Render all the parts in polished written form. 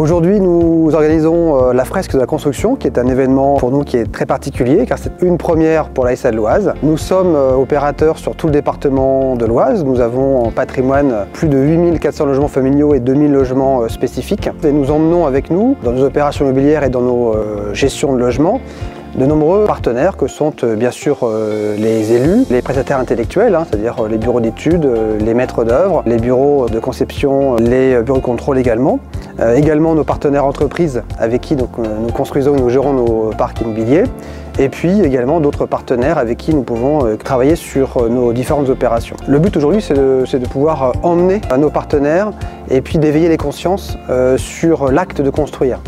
Aujourd'hui, nous organisons la fresque de la construction, qui est un événement pour nous qui est très particulier, car c'est une première pour la SA de l'Oise. Nous sommes opérateurs sur tout le département de l'Oise. Nous avons en patrimoine plus de 8400 logements familiaux et 2000 logements spécifiques. Et nous emmenons avec nous, dans nos opérations immobilières et dans nos gestions de logements, de nombreux partenaires que sont bien sûr les élus, les prestataires intellectuels, c'est-à-dire les bureaux d'études, les maîtres d'œuvre, les bureaux de conception, les bureaux de contrôle également. Également nos partenaires entreprises avec qui nous construisons et nous gérons nos parcs immobiliers. Et puis également d'autres partenaires avec qui nous pouvons travailler sur nos différentes opérations. Le but aujourd'hui, c'est de pouvoir emmener nos partenaires et puis d'éveiller les consciences sur l'acte de construire.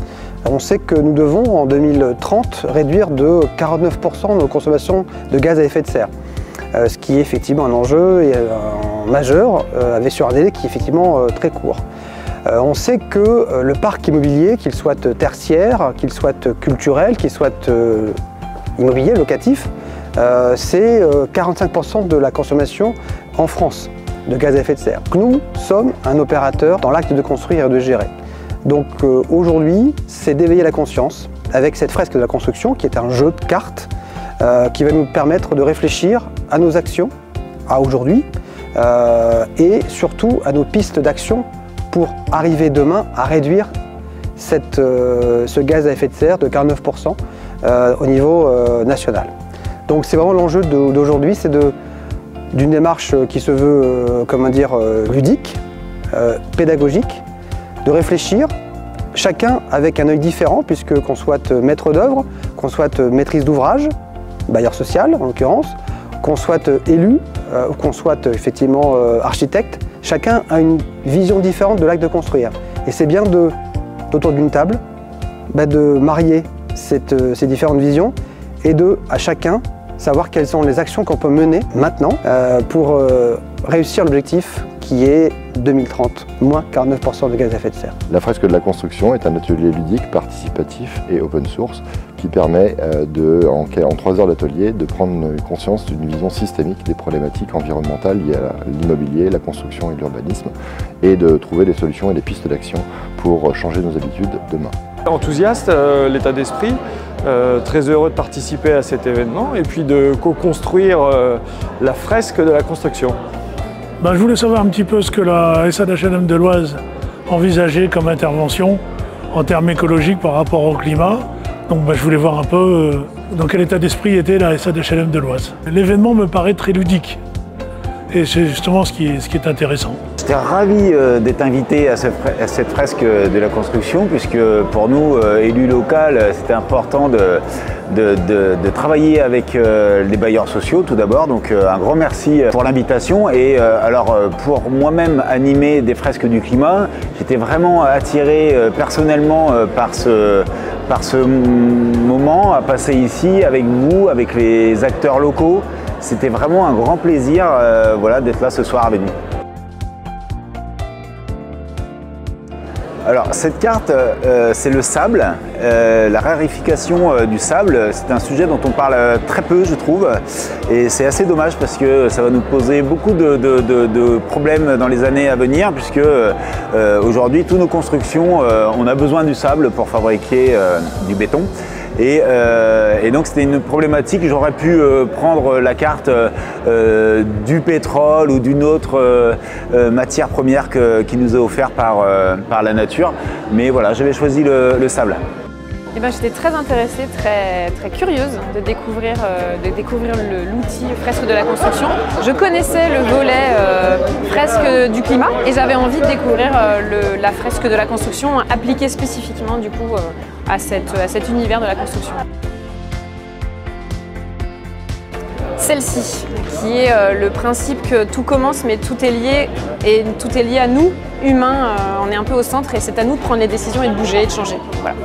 On sait que nous devons, en 2030, réduire de 49% nos consommations de gaz à effet de serre. Ce qui est effectivement un enjeu majeur, sur un délai qui est effectivement très court. On sait que le parc immobilier, qu'il soit tertiaire, qu'il soit culturel, qu'il soit immobilier, locatif, c'est 45% de la consommation en France de gaz à effet de serre. Nous sommes un opérateur dans l'acte de construire et de gérer. Donc aujourd'hui, c'est d'éveiller la conscience avec cette fresque de la construction qui est un jeu de cartes qui va nous permettre de réfléchir à nos actions, à aujourd'hui, et surtout à nos pistes d'action pour arriver demain à réduire ce gaz à effet de serre de 49% au niveau national. Donc c'est vraiment l'enjeu d'aujourd'hui, c'est d'une démarche qui se veut ludique, pédagogique, de réfléchir, chacun avec un œil différent, puisque qu'on soit maître d'œuvre, qu'on soit maîtrise d'ouvrage, bailleur social en l'occurrence, qu'on soit élu, ou qu'on soit effectivement architecte, chacun a une vision différente de l'acte de construire. Et c'est bien autour d'une table, de marier ces différentes visions et à chacun savoir quelles sont les actions qu'on peut mener maintenant pour réussir l'objectif qui est 2030, moins 49% de gaz à effet de serre. La fresque de la construction est un atelier ludique, participatif et open source qui permet en 3 heures d'atelier de prendre conscience d'une vision systémique des problématiques environnementales liées à l'immobilier, la construction et l'urbanisme et de trouver des solutions et des pistes d'action pour changer nos habitudes demain. Enthousiaste, l'état d'esprit, très heureux de participer à cet événement et puis de co-construire la fresque de la construction. Je voulais savoir un petit peu ce que la SA d'HLM de l'Oise envisageait comme intervention en termes écologiques par rapport au climat. Donc je voulais voir un peu dans quel état d'esprit était la SA d'HLM de l'Oise. L'événement me paraît très ludique et c'est justement ce qui est intéressant. J'étais ravi d'être invité à cette fresque de la construction puisque pour nous, élus locaux, c'était important de travailler avec les bailleurs sociaux tout d'abord. Donc un grand merci pour l'invitation. Et alors pour moi-même animer des fresques du climat, j'étais vraiment attiré personnellement par ce moment à passer ici avec vous, avec les acteurs locaux. C'était vraiment un grand plaisir d'être là ce soir avec vous. Alors cette carte, c'est le sable, la raréfication du sable, c'est un sujet dont on parle très peu je trouve et c'est assez dommage parce que ça va nous poser beaucoup de problèmes dans les années à venir puisque aujourd'hui toutes nos constructions, on a besoin du sable pour fabriquer du béton. Et donc c'était une problématique, j'aurais pu prendre la carte du pétrole ou d'une autre matière première qui nous est offerte par la nature, mais voilà, j'avais choisi le sable. J'étais très intéressée, très curieuse de découvrir l'outil fresque de la construction. Je connaissais le volet fresque du climat et j'avais envie de découvrir la fresque de la construction appliquée spécifiquement du coup à cet univers de la construction. Celle-ci, qui est le principe que tout commence mais tout est lié et tout est lié à nous, humains, on est un peu au centre et c'est à nous de prendre les décisions et de bouger et de changer. Voilà.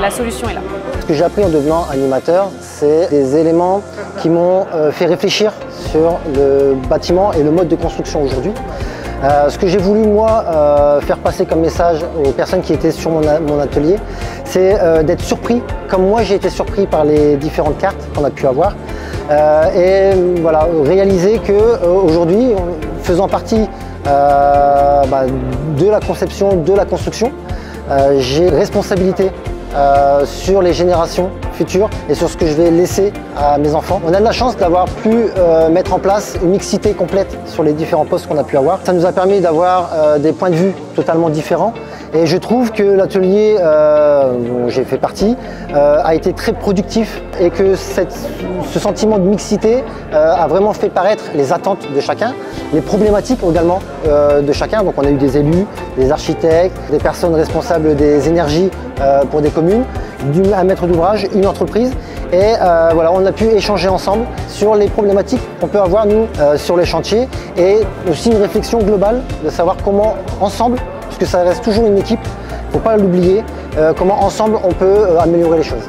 La solution est là. Ce que j'ai appris en devenant animateur, c'est des éléments qui m'ont fait réfléchir sur le bâtiment et le mode de construction aujourd'hui. Ce que j'ai voulu, moi, faire passer comme message aux personnes qui étaient sur mon atelier, c'est d'être surpris, comme moi j'ai été surpris par les différentes cartes qu'on a pu avoir. Et voilà, réaliser qu'aujourd'hui, faisant partie de la conception, de la construction, j'ai responsabilité sur les générations futures et sur ce que je vais laisser à mes enfants. On a de la chance d'avoir pu mettre en place une mixité complète sur les différents postes qu'on a pu avoir. Ça nous a permis d'avoir des points de vue totalement différents. Et je trouve que l'atelier dont j'ai fait partie a été très productif et que ce sentiment de mixité a vraiment fait paraître les attentes de chacun, les problématiques également de chacun. Donc on a eu des élus, des architectes, des personnes responsables des énergies pour des communes, un maître d'ouvrage, une entreprise. Et voilà, on a pu échanger ensemble sur les problématiques qu'on peut avoir nous sur les chantiers et aussi une réflexion globale de savoir comment ensemble, puisque ça reste toujours une équipe, il ne faut pas l'oublier, comment ensemble on peut améliorer les choses.